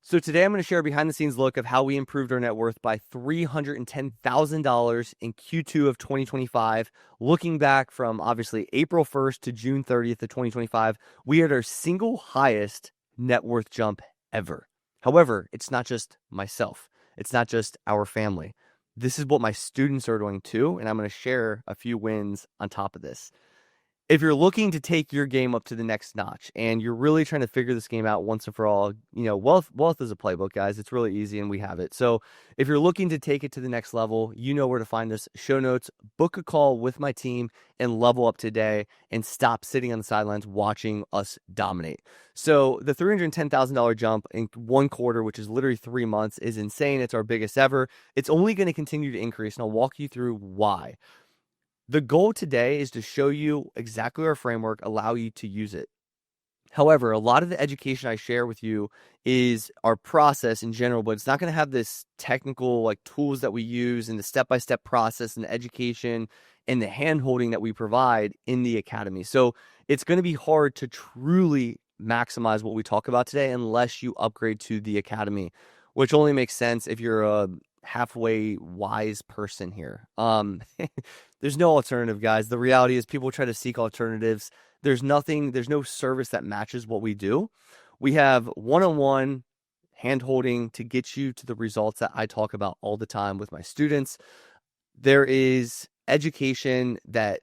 So today I'm going to share a behind the scenes look of how we improved our net worth by $310,000 in Q2 of 2025. Looking back from obviously April 1st to June 30th of 2025, we had our single highest net worth jump ever. However, it's not just myself. It's not just our family. This is what my students are doing too, and I'm going to share a few wins on top of this. If you're looking to take your game up to the next notch and you're really trying to figure this game out once and for all, wealth is a playbook, guys. It's really easy and we have it. So if you're looking to take it to the next level, you know where to find us. Show notes, book a call with my team and level up today and stop sitting on the sidelines watching us dominate. So the $310,000 jump in one quarter, which is literally 3 months, is insane. It's our biggest ever. It's only going to continue to increase, and I'll walk you through why. The goal today is to show you exactly our framework, allow you to use it. However, a lot of the education I share with you is our process in general, but it's not going to have this technical tools that we use and the step-by-step process and the education and the hand-holding that we provide in the academy. So it's going to be hard to truly maximize what we talk about today unless you upgrade to the academy, which only makes sense if you're a halfway wise person here. There's no alternative, guys. The reality is people try to seek alternatives. There's no service that matches what we do. We have one-on-one hand-holding to get you to the results that I talk about all the time with my students. There is education that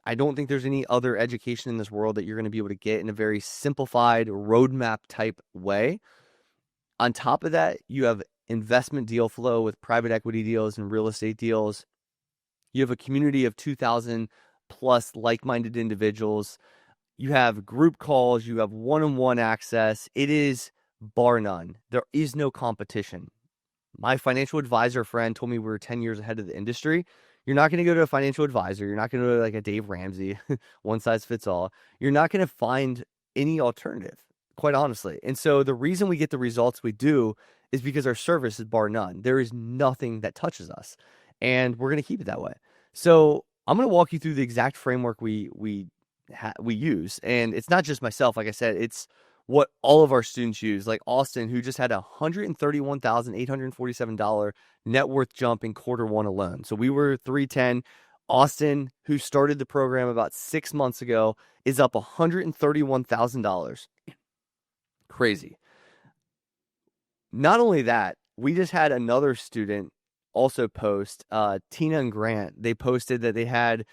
I don't think there's any other education in this world that you're going to be able to get in a very simplified roadmap type way. On top of that, you have investment deal flow with private equity deals and real estate deals. You have a community of 2,000 plus like-minded individuals. You have group calls. You have one-on-one access. It is bar none. There is no competition. My financial advisor friend told me we were 10 years ahead of the industry. You're not going to go to a financial advisor. You're not going to go to a Dave Ramsey, one size fits all. You're not going to find any alternative, quite honestly. And so the reason we get the results we do is because our service is bar none. There is nothing that touches us, and we're going to keep it that way. So I'm going to walk you through the exact framework we use, and it's not just myself. Like I said, it's what all of our students use. Like Austin, who just had a $131,847 net worth jump in quarter one alone. So we were 310. Austin, who started the program about 6 months ago, is up $131,000. Crazy. Not only that, we just had another student also post, Tina and Grant. They posted that they had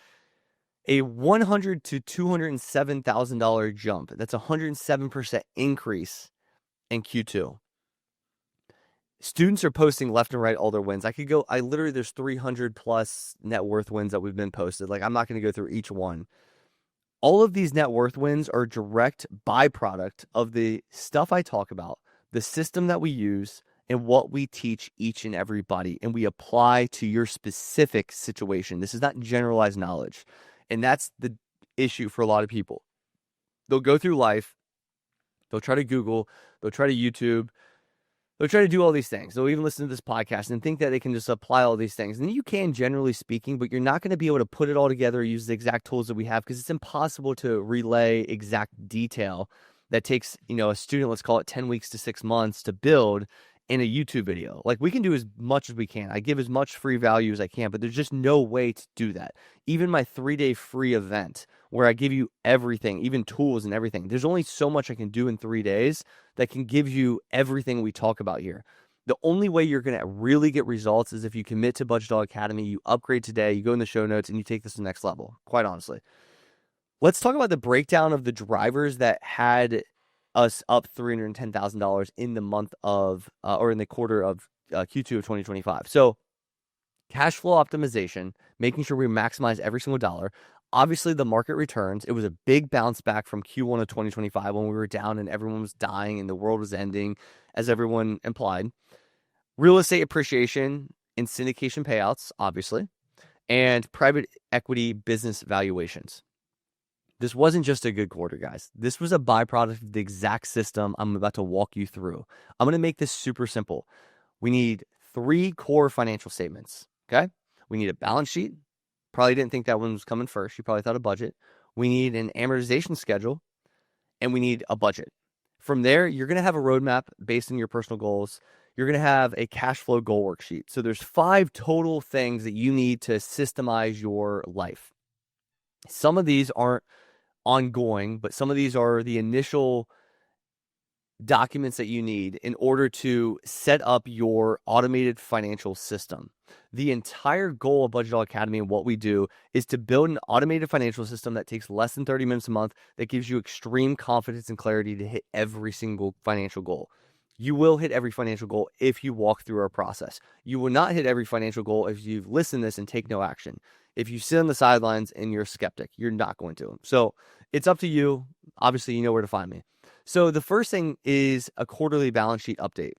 a $100,000 to $207,000 jump. That's a 107% increase in Q2. Students are posting left and right all their wins. There's 300 plus net worth wins that we've been posted. I'm not going to go through each one. All of these net worth wins are a direct byproduct of the stuff I talk about, the system that we use, and what we teach each and everybody, and we apply to your specific situation. This is not generalized knowledge. And that's the issue for a lot of people. They'll go through life, they'll try to Google, they'll try to YouTube, they'll try to do all these things. They'll even listen to this podcast and think that they can just apply all these things. And you can, generally speaking, but you're not going to be able to put it all together or use the exact tools that we have because it's impossible to relay exact detail that takes, a student, let's call it 10 weeks to 6 months to build in a YouTube video. We can do as much as we can. I give as much free value as I can, but there's just no way to do that. Even my 3-day free event where I give you everything, even tools and everything, there's only so much I can do in 3 days that can give you everything we talk about here. The only way you're going to really get results is if you commit to Budget Dog Academy, you upgrade today, you go in the show notes, and you take this to the next level, quite honestly. Let's talk about the breakdown of the drivers that had us up $310,000 in the month of, or in the quarter of Q2 of 2025. So cash flow optimization, making sure we maximize every single dollar. Obviously, the market returns. It was a big bounce back from Q1 of 2025 when we were down and everyone was dying and the world was ending, as everyone implied. Real estate appreciation and syndication payouts, obviously, and private equity business valuations. This wasn't just a good quarter, guys. This was a byproduct of the exact system I'm about to walk you through. I'm going to make this super simple. We need 3 core financial statements, okay? We need a balance sheet. Probably didn't think that one was coming first. You probably thought a budget. We need an amortization schedule, and we need a budget. From there, you're going to have a roadmap based on your personal goals. You're going to have a cash flow goal worksheet. So there's 5 total things that you need to systemize your life. Some of these aren't ongoing, but some of these are the initial documents that you need in order to set up your automated financial system. The entire goal of Budget All Academy and what we do is to build an automated financial system that takes less than 30 minutes a month, that gives you extreme confidence and clarity to hit every single financial goal. You will hit every financial goal if you walk through our process. You will not hit every financial goal if you listen to this and take no action. If you sit on the sidelines and you're a skeptic, you're not going to. So it's up to you. Obviously, you know where to find me. So the first thing is a quarterly balance sheet update.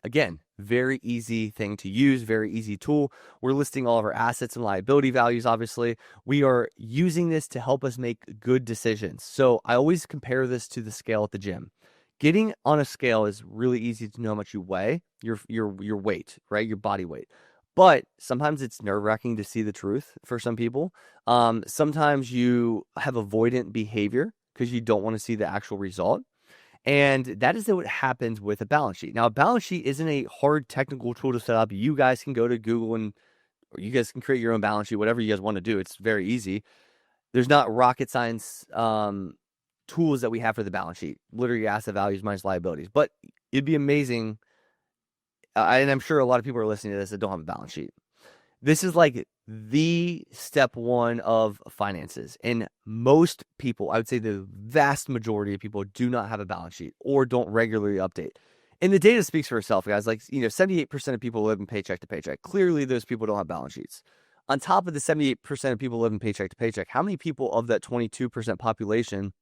Again, very easy thing to use, very easy tool. We're listing all of our assets and liability values, obviously. We are using this to help us make good decisions. So I always compare this to the scale at the gym. Getting on a scale is really easy to know how much you weigh, your weight, right? Your body weight. But sometimes it's nerve-wracking to see the truth for some people. Sometimes you have avoidant behavior because you don't want to see the actual result. And that is what happens with a balance sheet. Now, a balance sheet isn't a hard technical tool to set up. You guys can go to Google or you guys can create your own balance sheet, whatever you guys want to do. It's very easy. There's not rocket science tools that we have for the balance sheet. Literally asset values minus liabilities. But it'd be amazing. And I'm sure a lot of people are listening to this that don't have a balance sheet. This is like the step one of finances. And most people, I would say the vast majority of people, do not have a balance sheet or don't regularly update. And the data speaks for itself, guys. Like, 78% of people live in paycheck to paycheck. Clearly, those people don't have balance sheets. On top of the 78% of people live in paycheck to paycheck, how many people of that 22% population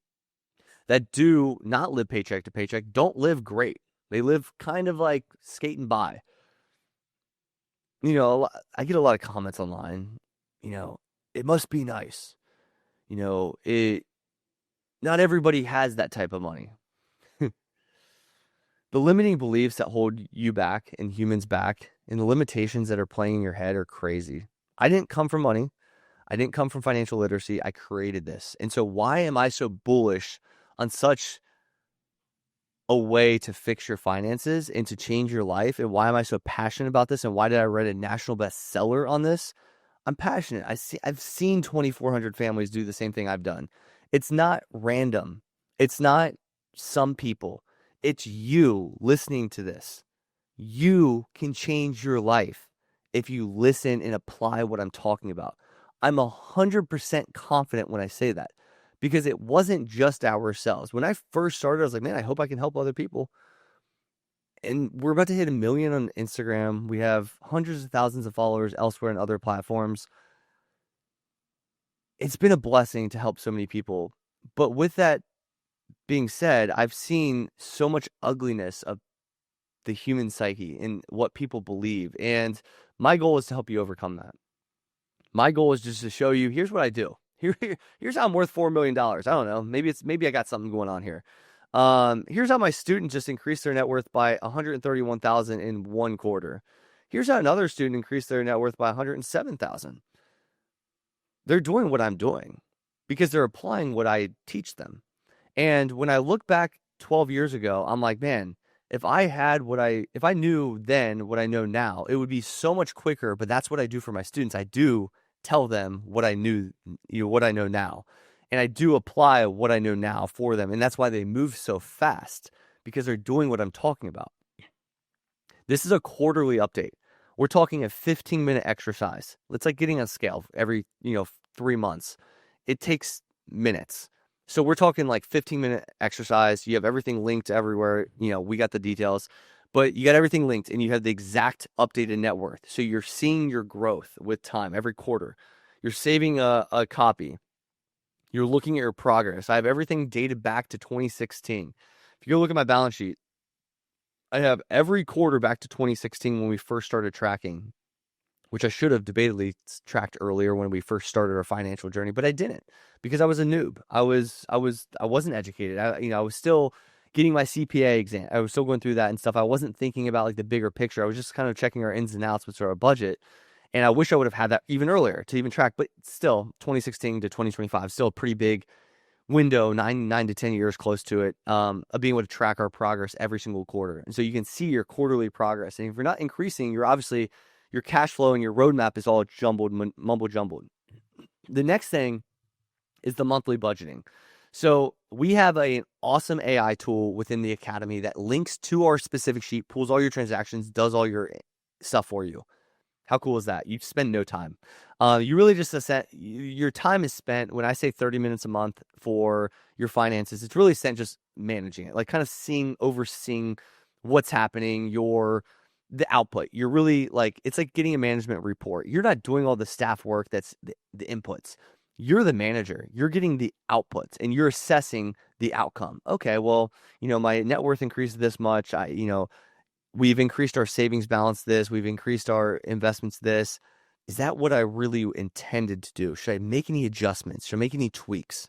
that do not live paycheck to paycheck don't live great? They live kind of like skating by. I get a lot of comments online, it must be nice. Not everybody has that type of money. The limiting beliefs that hold you back and humans back and the limitations that are playing in your head are crazy. I didn't come from money. I didn't come from financial literacy. I created this. And so why am I so bullish on such a way to fix your finances and to change your life? And why am I so passionate about this? And why did I write a national bestseller on this? I'm passionate. I've seen 2,400 families do the same thing I've done. It's not random. It's not some people. It's you listening to this. You can change your life if you listen and apply what I'm talking about. I'm 100% confident when I say that. Because it wasn't just ourselves. When I first started, I was like, man, I hope I can help other people. And we're about to hit 1 million on Instagram. We have hundreds of thousands of followers elsewhere on other platforms. It's been a blessing to help so many people. But with that being said, I've seen so much ugliness of the human psyche and what people believe. And my goal is to help you overcome that. My goal is just to show you, here's what I do. Here's how I'm worth $4 million. I don't know. Maybe I got something going on here. Here's how my student just increased their net worth by $131,000 in 1 quarter. Here's how another student increased their net worth by $107,000. They're doing what I'm doing because they're applying what I teach them. And when I look back 12 years ago, I'm like, man, if I knew then what I know now, it would be so much quicker. But that's what I do for my students. I do tell them what I knew, what I know now. And I do apply what I know now for them. And that's why they move so fast, because they're doing what I'm talking about. This is a quarterly update. We're talking a 15-minute exercise. It's like getting on scale every, 3 months. It takes minutes. So we're talking like 15-minute exercise. You have everything linked everywhere. We got the details. But you got everything linked and you have the exact updated net worth. So you're seeing your growth with time every quarter. You're saving a copy. You're looking at your progress. I have everything dated back to 2016. If you go look at my balance sheet, I have every quarter back to 2016 when we first started tracking, which I should have debatably tracked earlier when we first started our financial journey, but I didn't because I was a noob. I wasn't educated. I was still getting my CPA exam. I was still going through that and stuff. I wasn't thinking about like the bigger picture. I was just kind of checking our ins and outs with our budget. And I wish I would have had that even earlier to even track, but still 2016 to 2025, still a pretty big window, 9 to 10 years, close to it, of being able to track our progress every single quarter. And so you can see your quarterly progress. And if you're not increasing, you're obviously, your cash flow and your roadmap is all jumbled, mumble jumbled. The next thing is the monthly budgeting. So we have an awesome AI tool within the academy that links to our specific sheet, pulls all your transactions, does all your stuff for you. How cool is that? You spend no time. You really just your time is spent, when I say 30 minutes a month for your finances, it's really spent just managing it, like kind of overseeing what's happening, the output. You're really like, it's like getting a management report. You're not doing all the staff work, that's the inputs. You're the manager. You're getting the outputs and you're assessing the outcome. Okay, well, my net worth increased this much. We've increased our savings balance this, we've increased our investments this. Is that what I really intended to do? Should I make any adjustments? Should I make any tweaks?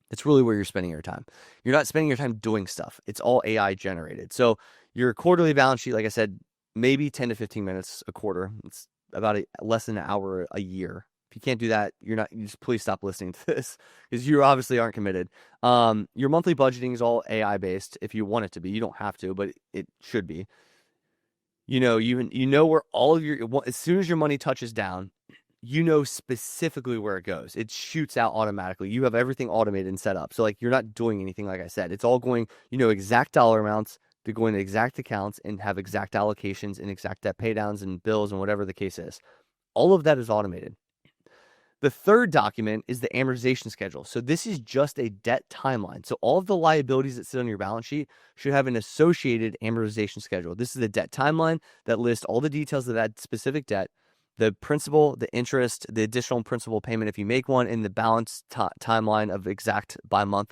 That's really where you're spending your time. You're not spending your time doing stuff. It's all AI generated. So your quarterly balance sheet, like I said, maybe 10 to 15 minutes a quarter. It's about less than an hour a year. If you can't do that, you just please stop listening to this, because you obviously aren't committed. Your monthly budgeting is all AI based. If you want it to be, you don't have to, but it should be. You know where all of as soon as your money touches down, you know specifically where it goes. It shoots out automatically. You have everything automated and set up. So like, you're not doing anything. Like I said, it's all going, exact dollar amounts to go into exact accounts and have exact allocations and exact debt pay downs and bills and whatever the case is. All of that is automated. The third document is the amortization schedule. So this is just a debt timeline. So all of the liabilities that sit on your balance sheet should have an associated amortization schedule. This is a debt timeline that lists all the details of that specific debt, the principal, the interest, the additional principal payment if you make one, and the balance timeline of exact by month,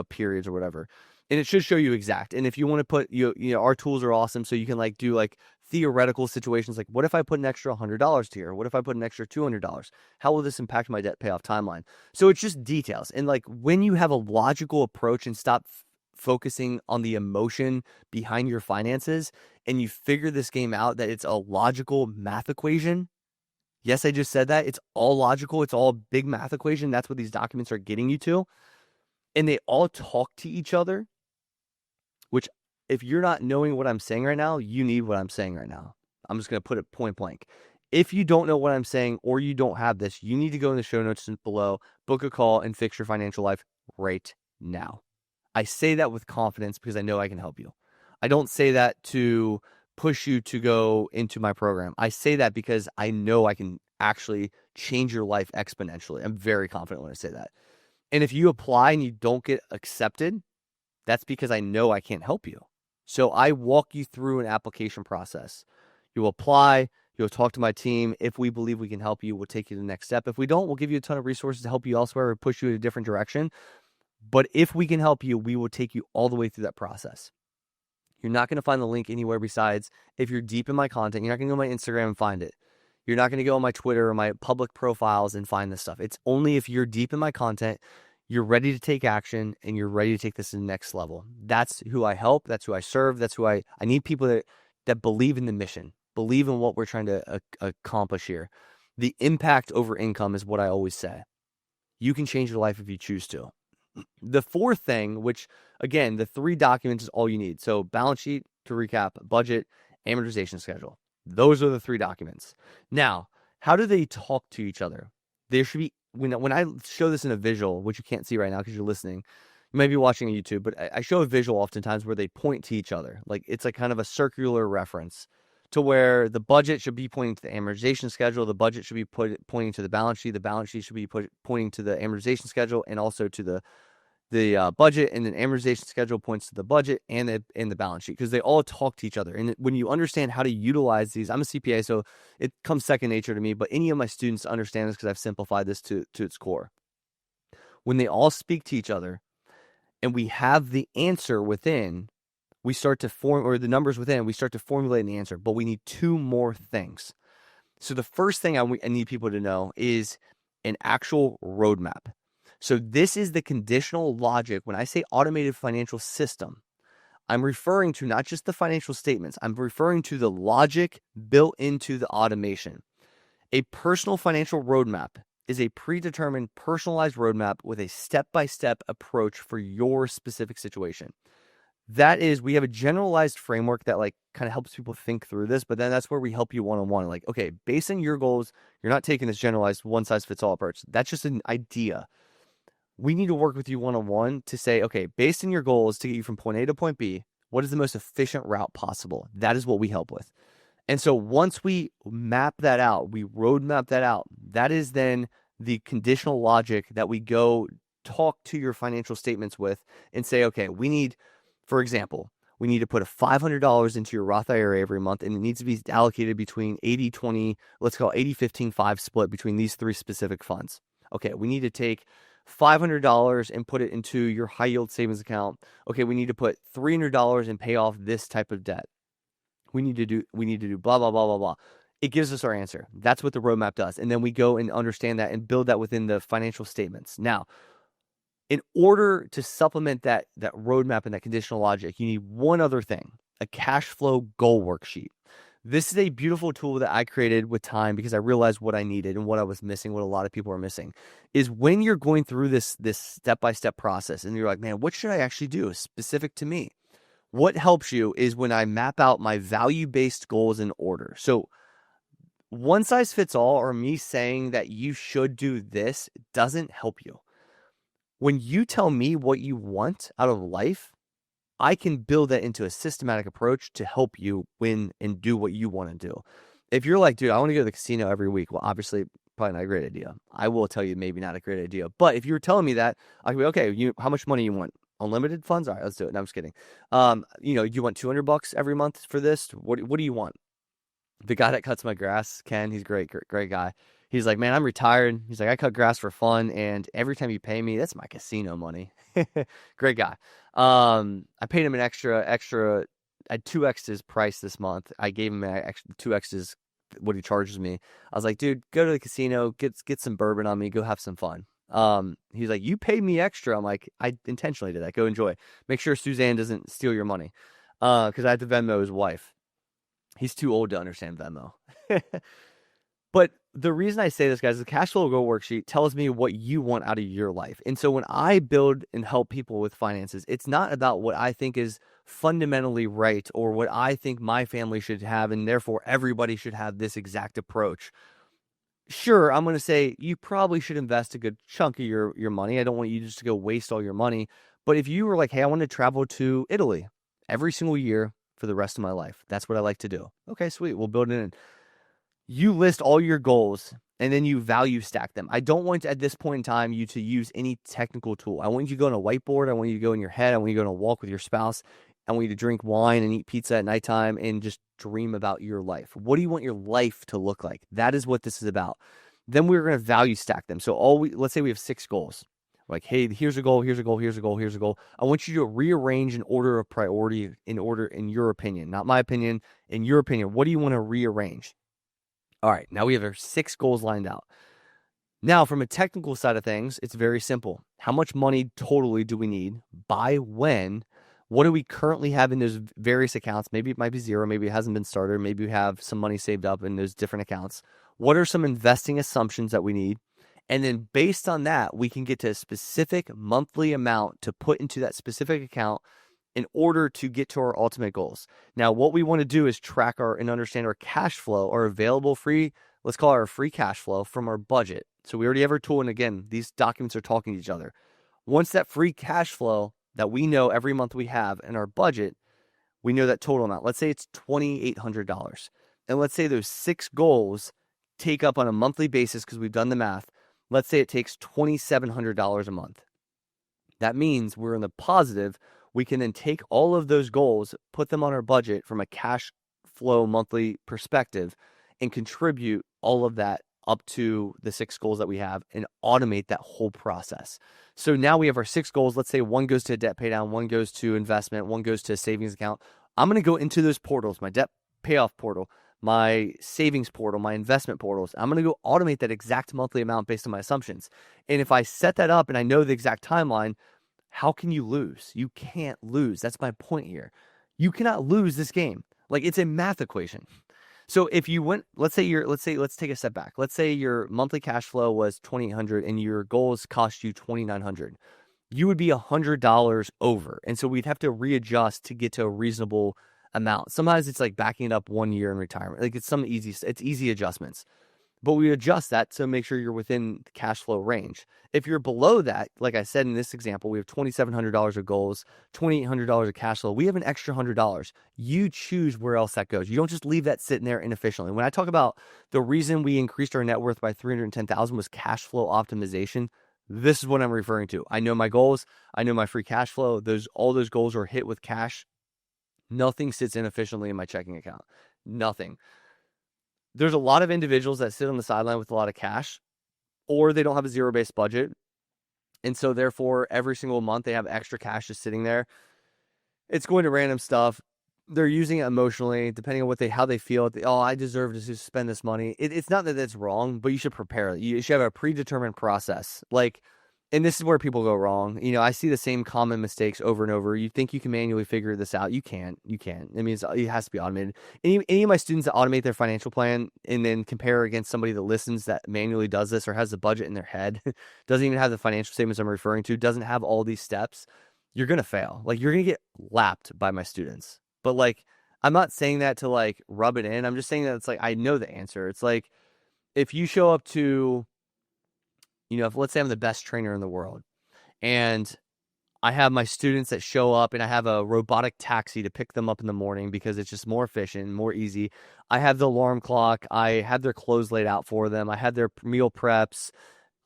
periods or whatever. And it should show you exact. And if you want to put, our tools are awesome. So you can do theoretical situations, like what if I put an extra $100 here? What if I put an extra $200? How will this impact my debt payoff timeline? So it's just details. And when you have a logical approach and stop focusing on the emotion behind your finances, and you figure this game out, that it's a logical math equation. Yes, I just said that. It's all logical. It's all a big math equation. That's what these documents are getting you to. And they all talk to each other, which, if you're not knowing what I'm saying right now, you need what I'm saying right now. I'm just going to put it point blank. If you don't know what I'm saying, or you don't have this, you need to go in the show notes below, book a call, and fix your financial life right now. I say that with confidence because I know I can help you. I don't say that to push you to go into my program. I say that because I know I can actually change your life exponentially. I'm very confident when I say that. And if you apply and you don't get accepted, that's because I know I can't help you. So I walk you through an application process. You'll apply, you'll talk to my team. If we believe we can help you, we'll take you to the next step. If we don't, we'll give you a ton of resources to help you elsewhere or push you in a different direction. But if we can help you, we will take you all the way through that process. You're not going to find the link anywhere besides if you're deep in my content. You're not going to go on my Instagram and find it. You're not going to go on my Twitter or my public profiles and find this stuff. It's only if you're deep in my content, you're ready to take action, and you're ready to take this to the next level. That's who I help. That's who I serve. That's who I need people that believe in the mission, believe in what we're trying to accomplish here. The impact over income is what I always say. You can change your life if you choose to. The fourth thing, which again, the 3 documents is all you need. So balance sheet, to recap, budget, amortization schedule. Those are the 3 documents. Now, how do they talk to each other? There should be, when I show this in a visual, which you can't see right now because you're listening, you might be watching on YouTube, but I show a visual oftentimes where they point to each other. Like, it's like kind of a circular reference to where the budget should be pointing to the amortization schedule. The budget should be pointing to the balance sheet. The balance sheet should be pointing to the amortization schedule and also to the budget, and then amortization schedule points to the budget and the balance sheet, because they all talk to each other. And when you understand how to utilize these, I'm a CPA, so it comes second nature to me, but any of my students understand this because I've simplified this to its core. When they all speak to each other and we have the answer within, we start to or the numbers within, we start to formulate an answer, but we need 2 more things. So the first thing I need people to know is an actual roadmap. So this is the conditional logic. When I say automated financial system, I'm referring to not just the financial statements. I'm referring to the logic built into the automation. A personal financial roadmap is a predetermined, personalized roadmap with a step-by-step approach for your specific situation. That is, we have a generalized framework that like kind of helps people think through this, but then that's where we help you one-on-one. Like, okay, based on your goals, you're not taking this generalized one-size-fits-all approach. That's just an idea. We need to work with you one-on-one to say, okay, based on your goals to get you from point A to point B, what is the most efficient route possible? That is what we help with. And so once we map that out, we roadmap that out, that is then the conditional logic that we go talk to your financial statements with and say, okay, we need, for example, we need to put a $500 into your Roth IRA every month, and it needs to be allocated between 80-20, let's call it 80-15-5 split between these three specific funds. Okay, we need to take $500 and put it into your high yield savings account. Okay, we need to put $300 and pay off this type of debt. We need to do blah, blah, blah, blah, blah. It gives us our answer. That's what the roadmap does. And then we go and understand that and build that within the financial statements. Now, in order to supplement that roadmap and that conditional logic, you need one other thing, a cash flow goal worksheet. This is a beautiful tool that I created with time because I realized what I needed and what I was missing, what a lot of people are missing, is when you're going through this step-by-step process and you're like, man, what should I actually do specific to me? What helps you is when I map out my value-based goals in order. So one size fits all, or me saying that you should do this, doesn't help you. When you tell me what you want out of life, I can build that into a systematic approach to help you win and do what you want to do. If you're like, dude, I want to go to the casino every week, well, obviously, probably not a great idea. I will tell you maybe not a great idea. But if you were telling me that, I'd be, okay, how much money you want? Unlimited funds? All right, let's do it. No, I'm just kidding. You want $200 every month for this? What do you want? The guy that cuts my grass, Ken, he's great guy. He's like, man, I'm retired. He's like, I cut grass for fun, and every time you pay me, that's my casino money. Great guy. I paid him an extra. I 2x'd his price this month. I gave him an extra 2x'd his what he charges me. I was like, dude, go to the casino, get some bourbon on me, go have some fun. He's like, you paid me extra. I'm like, I intentionally did that. Go enjoy. Make sure Suzanne doesn't steal your money. Because I had to Venmo his wife. He's too old to understand Venmo. But the reason I say this, guys, the cash flow goal worksheet tells me what you want out of your life. And so when I build and help people with finances, it's not about what I think is fundamentally right or what I think my family should have, and therefore everybody should have this exact approach. Sure, I'm going to say you probably should invest a good chunk of your money. I don't want you just to go waste all your money. But if you were like, hey, I want to travel to Italy every single year for the rest of my life, that's what I like to do. Okay, sweet. We'll build it in. You list all your goals and then you value stack them. I don't want at this point in time you to use any technical tool. I want you to go on a whiteboard. I want you to go in your head. I want you to go on a walk with your spouse. I want you to drink wine and eat pizza at nighttime and just dream about your life. What do you want your life to look like? That is what this is about. Then we're going to value stack them. So let's say we have 6 goals. Like, hey, here's a goal, here's a goal, here's a goal, here's a goal. I want you to rearrange in order of priority, in your opinion, not my opinion, in your opinion. What do you want to rearrange? All right, now we have our 6 goals lined out. Now, from a technical side of things, it's very simple. How much money totally do we need? By when? What do we currently have in those various accounts? Maybe it might be 0. Maybe it hasn't been started. Maybe we have some money saved up in those different accounts. What are some investing assumptions that we need? And then based on that, we can get to a specific monthly amount to put into that specific account in order to get to our ultimate goals. Now, what we want to do is track and understand our cash flow, our available free, let's call it our free cash flow from our budget. So we already have our tool. And again, these documents are talking to each other. Once that free cash flow that we know every month we have in our budget, we know that total amount. Let's say it's $2,800. And let's say those 6 goals take up on a monthly basis, because we've done the math. Let's say it takes $2,700 a month. That means we're in the positive. We can then take all of those goals, put them on our budget from a cash flow monthly perspective, and contribute all of that up to the 6 goals that we have and automate that whole process. So now we have our 6 goals. Let's say 1 goes to debt pay down, 1 goes to investment, 1 goes to a savings account. I'm going to go into those portals, my debt payoff portal, my savings portal, my investment portals. I'm going to go automate that exact monthly amount based on my assumptions. And if I set that up and I know the exact timeline, how can you lose? You can't lose. That's my point here. You cannot lose this game. Like, it's a math equation. So if you went, let's take a step back. Let's say your monthly cash flow was 2,800 and your goals cost you 2,900. You would be $100 over. And so we'd have to readjust to get to a reasonable amount. Sometimes it's like backing it up 1 year in retirement. Like it's easy adjustments. But we adjust that to make sure you're within the cash flow range. If you're below that, like I said in this example, we have $2,700 of goals, $2,800 of cash flow. We have an extra $100. You choose where else that goes. You don't just leave that sitting there inefficiently. When I talk about the reason we increased our net worth by $310,000 was cash flow optimization, this is what I'm referring to. I know my goals. I know my free cash flow. All those goals are hit with cash. Nothing sits inefficiently in my checking account. Nothing. There's a lot of individuals that sit on the sideline with a lot of cash, or they don't have a zero-based budget. And so therefore, every single month they have extra cash just sitting there. It's going to random stuff. They're using it emotionally, depending on how they feel. Oh, I deserve to spend this money. It's not that that's wrong, but you should prepare. You should have a predetermined process. And this is where people go wrong. I see the same common mistakes over and over. You think you can manually figure this out. You can't. I mean, it has to be automated. Any of my students that automate their financial plan and then compare against somebody that listens that manually does this or has the budget in their head, doesn't even have the financial statements I'm referring to, doesn't have all these steps, you're going to fail. You're going to get lapped by my students. But I'm not saying that to rub it in. I'm just saying that it's I know the answer. It's if you show up to, if let's say I'm the best trainer in the world and I have my students that show up and I have a robotic taxi to pick them up in the morning because it's just more efficient, more easy. I have the alarm clock. I have their clothes laid out for them. I have their meal preps,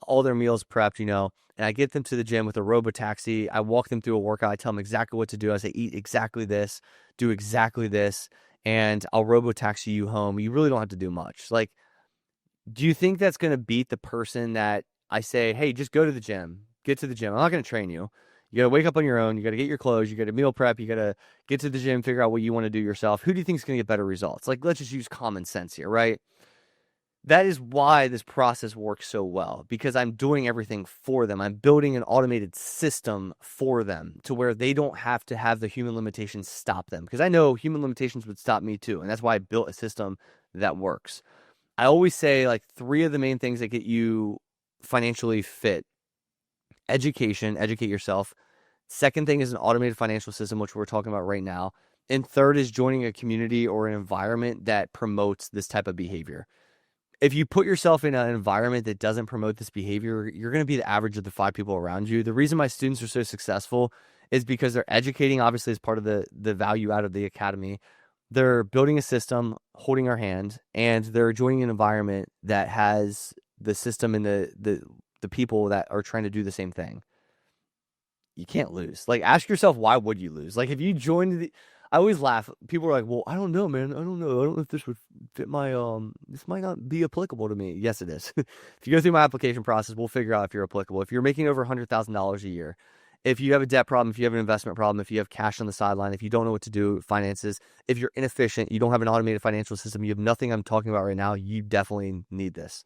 all their meals prepped, and I get them to the gym with a robo-taxi. I walk them through a workout. I tell them exactly what to do. I say, eat exactly this, do exactly this, and I'll robo-taxi you home. You really don't have to do much. Do you think that's going to beat the person that I say, hey, just go to the gym, get to the gym. I'm not going to train you. You got to wake up on your own. You got to get your clothes. You got to meal prep. You got to get to the gym, figure out what you want to do yourself. Who do you think is going to get better results? Let's just use common sense here, right? That is why this process works so well, because I'm doing everything for them. I'm building an automated system for them to where they don't have to have the human limitations stop them. Because I know human limitations would stop me too. And that's why I built a system that works. I always say 3 of the main things that get you financially fit: education, educate yourself. Second thing is an automated financial system, which we're talking about right now. And third is joining a community or an environment that promotes this type of behavior. If you put yourself in an environment that doesn't promote this behavior, you're going to be the average of the 5 people around you. The reason my students are so successful is because they're educating, obviously, as part of the value out of the academy. They're building a system, holding our hand, and they're joining an environment that has the system and the people that are trying to do the same thing. You can't lose. Ask yourself, why would you lose? If you joined I always laugh. People are like, well, I don't know, man. I don't know. I don't know if this would fit my, this might not be applicable to me. Yes, it is. If you go through my application process, we'll figure out if you're applicable. If you're making over $100,000 a year, if you have a debt problem, if you have an investment problem, if you have cash on the sideline, if you don't know what to do, finances, if you're inefficient, you don't have an automated financial system, you have nothing I'm talking about right now, you definitely need this.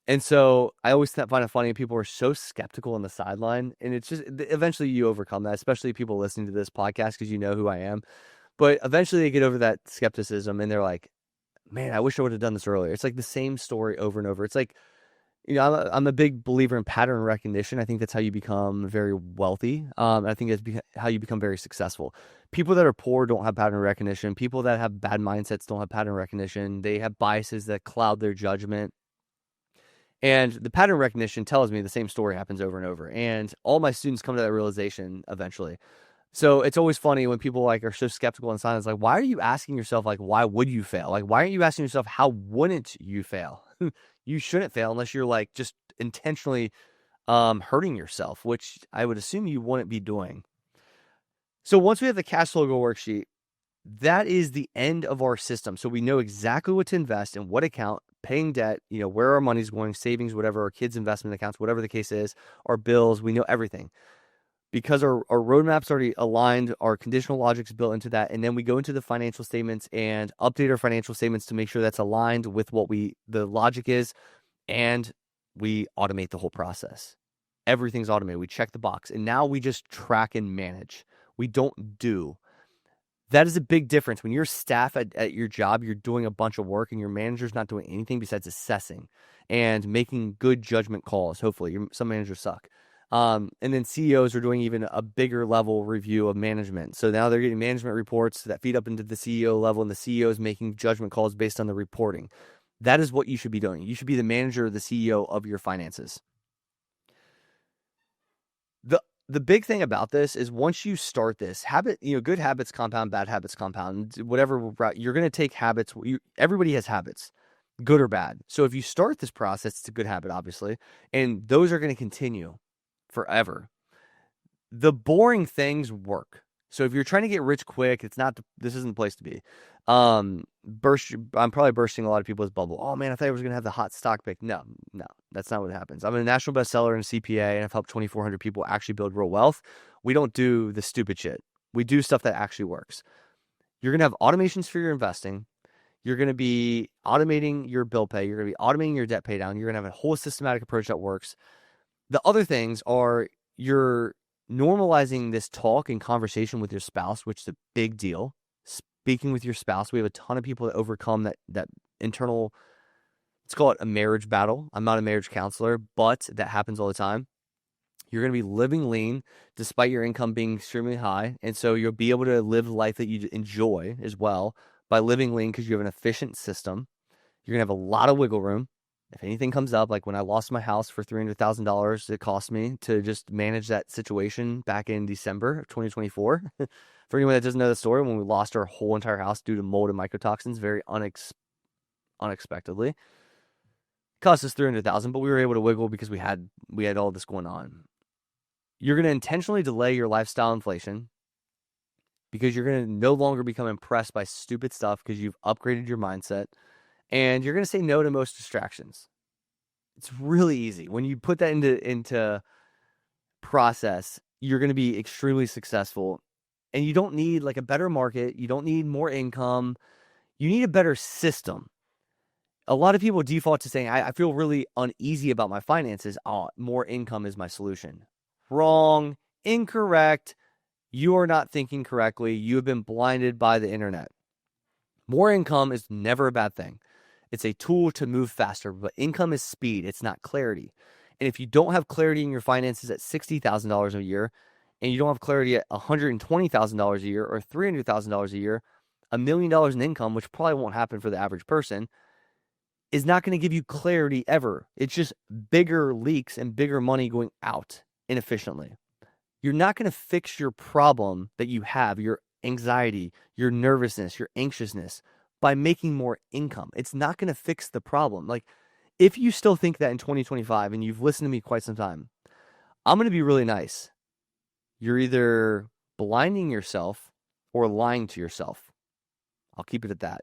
And so I always find it funny. People are so skeptical on the sideline, and it's just, eventually you overcome that, especially people listening to this podcast, because you know who I am. But eventually they get over that skepticism and they're like, man, I wish I would have done this earlier. It's the same story over and over. It's I'm a big believer in pattern recognition. I think that's how you become very wealthy. I think it's how you become very successful. People that are poor don't have pattern recognition. People that have bad mindsets don't have pattern recognition. They have biases that cloud their judgment. And the pattern recognition tells me the same story happens over and over. And all my students come to that realization eventually. So it's always funny when people are so skeptical and silent. Why are you asking yourself, why would you fail? Why aren't you asking yourself, how wouldn't you fail? You shouldn't fail unless you're just intentionally hurting yourself, which I would assume you wouldn't be doing. So once we have the cash flow goal worksheet, that is the end of our system. So we know exactly what to invest in what account, paying debt, where our money's going, savings, whatever, our kids' investment accounts, whatever the case is, our bills, we know everything. Because our roadmap's already aligned, our conditional logic's built into that, and then we go into the financial statements and update our financial statements to make sure that's aligned with what the logic is, and we automate the whole process. Everything's automated. We check the box, and now we just track and manage. We don't do. That is a big difference. When you're staff at your job, you're doing a bunch of work and your manager's not doing anything besides assessing and making good judgment calls. Hopefully, some managers suck. And then CEOs are doing even a bigger level review of management. So now they're getting management reports that feed up into the CEO level, and the CEO is making judgment calls based on the reporting. That is what you should be doing. You should be the manager or the CEO of your finances. The big thing about this is once you start this habit, good habits compound, bad habits compound, whatever route you're going to take habits. Everybody has habits, good or bad. So if you start this process, it's a good habit, obviously, and those are going to continue forever. The boring things work. So if you're trying to get rich quick, this isn't the place to be. I'm probably bursting a lot of people's bubble. Oh man, I thought I was going to have the hot stock pick. No, that's not what happens. I'm a national bestseller and a CPA, and I've helped 2,400 people actually build real wealth. We don't do the stupid shit. We do stuff that actually works. You're going to have automations for your investing. You're going to be automating your bill pay. You're going to be automating your debt pay down. You're going to have a whole systematic approach that works. The other things are you're normalizing this talk and conversation with your spouse, which is a big deal. Speaking with your spouse, we have a ton of people that overcome that internal, let's call it a marriage battle. I'm not a marriage counselor, but that happens all the time. You're going to be living lean despite your income being extremely high. And so you'll be able to live life that you enjoy as well by living lean because you have an efficient system. You're going to have a lot of wiggle room. If anything comes up, like when I lost my house for $300,000, it cost me to just manage that situation back in December of 2024. For anyone that doesn't know the story, when we lost our whole entire house due to mold and mycotoxins, very unexpectedly, it cost us $300,000, but we were able to wiggle because we had all this going on. You're going to intentionally delay your lifestyle inflation because you're going to no longer become impressed by stupid stuff because you've upgraded your mindset. And you're going to say no to most distractions. It's really easy. When you put that into process, you're going to be extremely successful. And you don't need like a better market. You don't need more income. You need a better system. A lot of people default to saying, I feel really uneasy about my finances. Oh, more income is my solution. Wrong. Incorrect. You are not thinking correctly. You have been blinded by the internet. More income is never a bad thing. It's a tool to move faster, but income is speed. It's not clarity. And if you don't have clarity in your finances at $60,000 a year, and you don't have clarity at $120,000 a year or $300,000 a year, $1 million in income, which probably won't happen for the average person, is not going to give you clarity ever. It's just bigger leaks and bigger money going out inefficiently. You're not going to fix your problem that you have, your anxiety, your nervousness, your anxiousness, by making more income. It's not going to fix the problem. Like, if you still think that in 2025 and you've listened to me quite some time, I'm going to be really nice. You're either blinding yourself or lying to yourself. I'll keep it at that.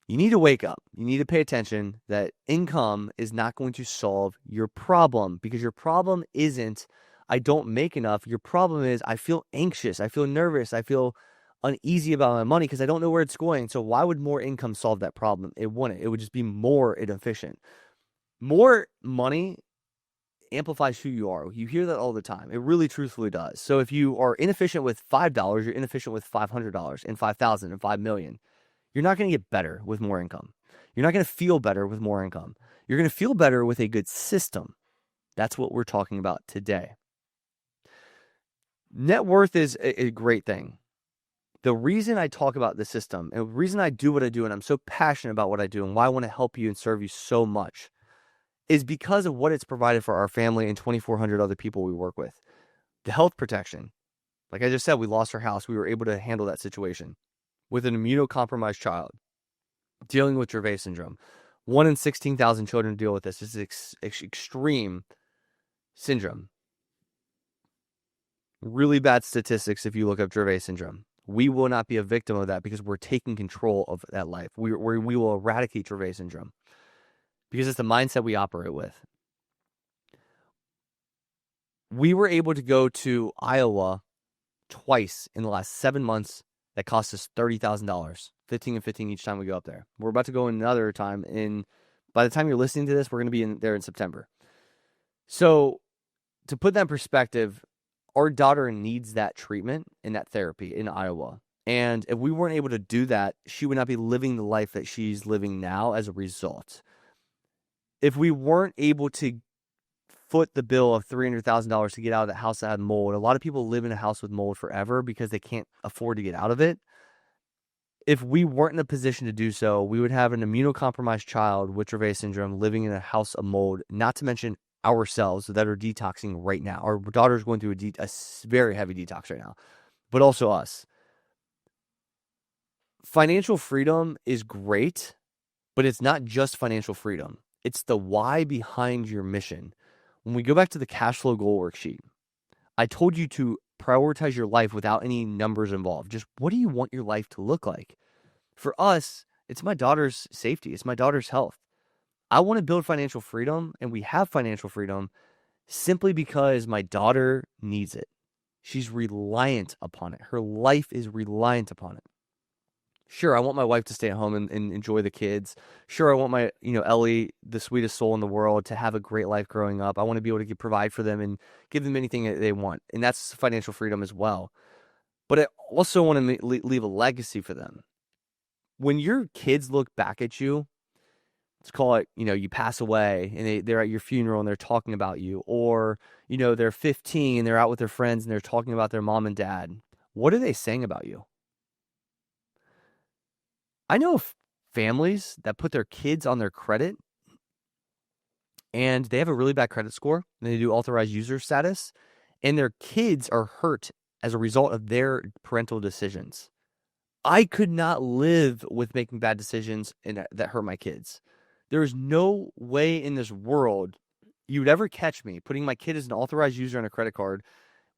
You need to wake up. You need to pay attention that income is not going to solve your problem, because your problem isn't, I don't make enough. Your problem is, I feel anxious. I feel nervous. I feel uneasy about my money because I don't know where it's going. So why would more income solve that problem? It wouldn't. It would just be more inefficient. More money amplifies who you are. You hear that all the time. It really truthfully does. So if you are inefficient with $5, you're inefficient with $500 and $5,000 and $5 million. You're not going to get better with more income. You're not going to feel better with more income. You're going to feel better with a good system. That's what we're talking about today. Net worth is a great thing. The reason I talk about the system and the reason I do what I do, and I'm so passionate about what I do and why I want to help you and serve you so much, is because of what it's provided for our family and 2,400 other people we work with. The health protection. Like I just said, we lost our house. We were able to handle that situation with an immunocompromised child dealing with Dravet syndrome. 1 in 16,000 children deal with this. This is extreme syndrome. Really bad statistics if you look up Dravet syndrome. We will not be a victim of that because we're taking control of that life. We will eradicate Dravet syndrome because it's the mindset we operate with. We were able to go to Iowa twice in the last 7 months. That cost us $30,000, $15 and $15 each time we go up there. We're about to go another time by the time you're listening to this, we're going to be there in September. So to put that in perspective, our daughter needs that treatment and that therapy in Iowa. And if we weren't able to do that, she would not be living the life that she's living now as a result. If we weren't able to foot the bill of $300,000 to get out of the house that had mold, a lot of people live in a house with mold forever because they can't afford to get out of it. If we weren't in a position to do so, we would have an immunocompromised child with Dravet syndrome living in a house of mold, not to mention ourselves that are detoxing right now. Our daughter's going through a very heavy detox right now, but also us. Financial freedom is great, but it's not just financial freedom. It's the why behind your mission. When we go back to the cash flow goal worksheet, I told you to prioritize your life without any numbers involved. Just what do you want your life to look like? For us, it's my daughter's safety. It's my daughter's health. I want to build financial freedom, and we have financial freedom simply because my daughter needs it. She's reliant upon it. Her life is reliant upon it. Sure, I want my wife to stay at home and enjoy the kids. Sure, I want my, Ellie, the sweetest soul in the world, to have a great life growing up. I want to be able to provide for them and give them anything that they want. And that's financial freedom as well. But I also want to leave a legacy for them. When your kids look back at you, let's call it, you pass away and they're at your funeral and they're talking about you. Or, they're 15 and they're out with their friends and they're talking about their mom and dad. What are they saying about you? I know families that put their kids on their credit and they have a really bad credit score and they do authorized user status and their kids are hurt as a result of their parental decisions. I could not live with making bad decisions and that hurt my kids. There is no way in this world you would ever catch me putting my kid as an authorized user on a credit card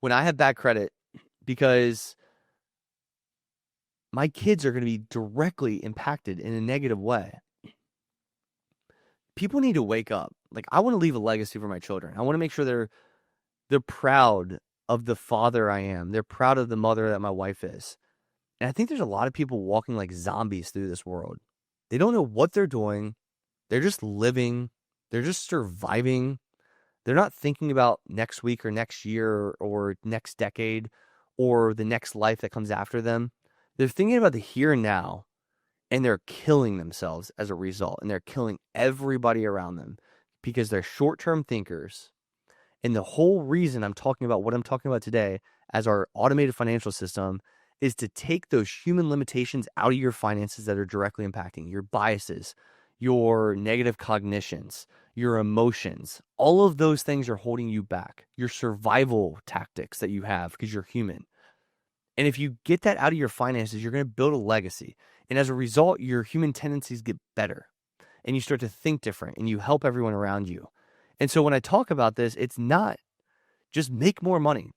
when I have bad credit, because my kids are going to be directly impacted in a negative way. People need to wake up. Like, I want to leave a legacy for my children. I want to make sure they're proud of the father I am. They're proud of the mother that my wife is. And I think there's a lot of people walking like zombies through this world. They don't know what they're doing. They're just living. They're just surviving. They're not thinking about next week or next year or next decade or the next life that comes after them. They're thinking about the here and now, and they're killing themselves as a result. And they're killing everybody around them because they're short-term thinkers. And the whole reason I'm talking about what I'm talking about today as our automated financial system is to take those human limitations out of your finances that are directly impacting your biases, your negative cognitions, your emotions. All of those things are holding you back. Your survival tactics that you have because you're human. And if you get that out of your finances, you're going to build a legacy. And as a result, your human tendencies get better and you start to think different and you help everyone around you. And so when I talk about this, it's not just make more money.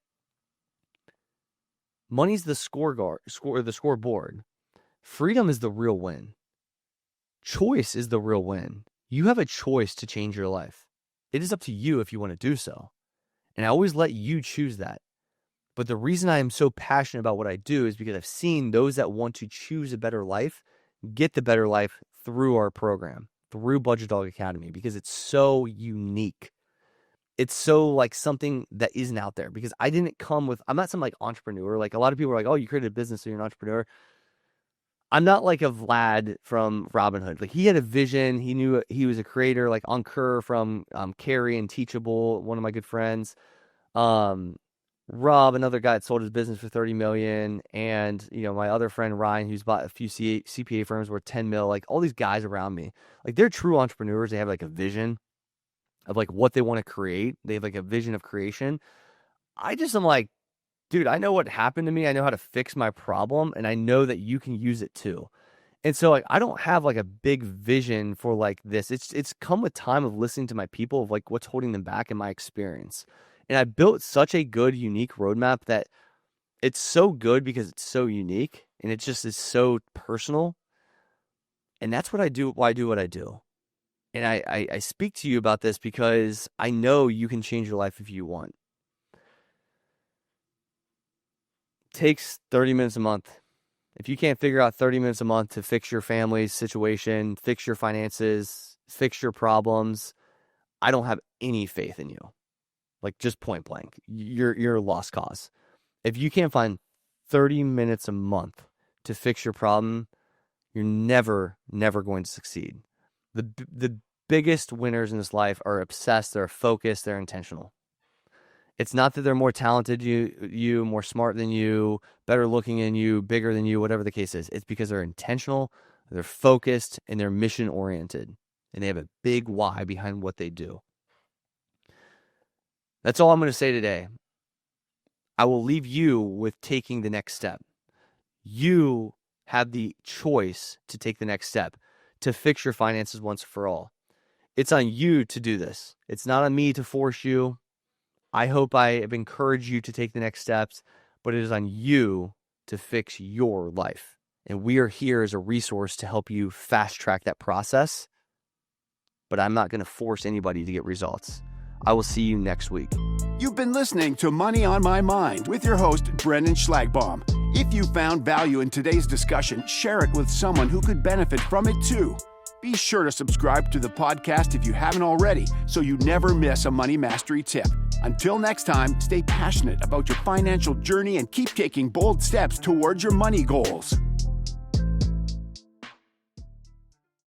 Money's the the scoreboard. Freedom is the real win. Choice is the real win. You have a choice to change your life. It is up to you if you want to do so. And I always let you choose that. But the reason I am so passionate about what I do is because I've seen those that want to choose a better life get the better life through our program, through Budget Dog Academy, because it's so unique. It's so like something that isn't out there, because I'm not some like entrepreneur. Like a lot of people are like, oh, you created a business, so you're an entrepreneur. I'm not like a Vlad from Robin Hood. Like, he had a vision. He knew he was a creator, like Ankur from Carrie and Teachable, one of my good friends. Um, Rob, another guy that sold his business for 30 million, and my other friend Ryan, who's bought a few CPA firms worth 10 mil. Like, all these guys around me, like, they're true entrepreneurs. They have like a vision of like what they want to create. They have like a vision of creation. I'm like, dude, I know what happened to me. I know how to fix my problem, and I know that you can use it too. And so, like, I don't have like a big vision for like this. It's come with time of listening to my people, of like what's holding them back in my experience. And I built such a good, unique roadmap that it's so good because it's so unique and it just is so personal. And that's what I do, why I do what I do. And I speak to you about this because I know you can change your life if you want. It takes 30 minutes a month. If you can't figure out 30 minutes a month to fix your family's situation, fix your finances, fix your problems, I don't have any faith in you. Like, just point blank. You're a lost cause. If you can't find 30 minutes a month to fix your problem, you're never going to succeed. The biggest winners in this life are obsessed, they're focused, they're intentional. It's not that they're more talented than you, more smart than you, better looking than you, bigger than you, whatever the case is. It's because they're intentional, they're focused, and they're mission oriented. And they have a big why behind what they do. That's all I'm going to say today. I will leave you with taking the next step. You have the choice to take the next step, to fix your finances once for all. It's on you to do this. It's not on me to force you. I hope I have encouraged you to take the next steps, but it is on you to fix your life. And we are here as a resource to help you fast track that process. But I'm not going to force anybody to get results. I will see you next week. You've been listening to Money on My Mind with your host, Brendan Schlagbaum. If you found value in today's discussion, share it with someone who could benefit from it too. Be sure to subscribe to the podcast if you haven't already, so you never miss a money mastery tip. Until next time, stay passionate about your financial journey and keep taking bold steps towards your money goals.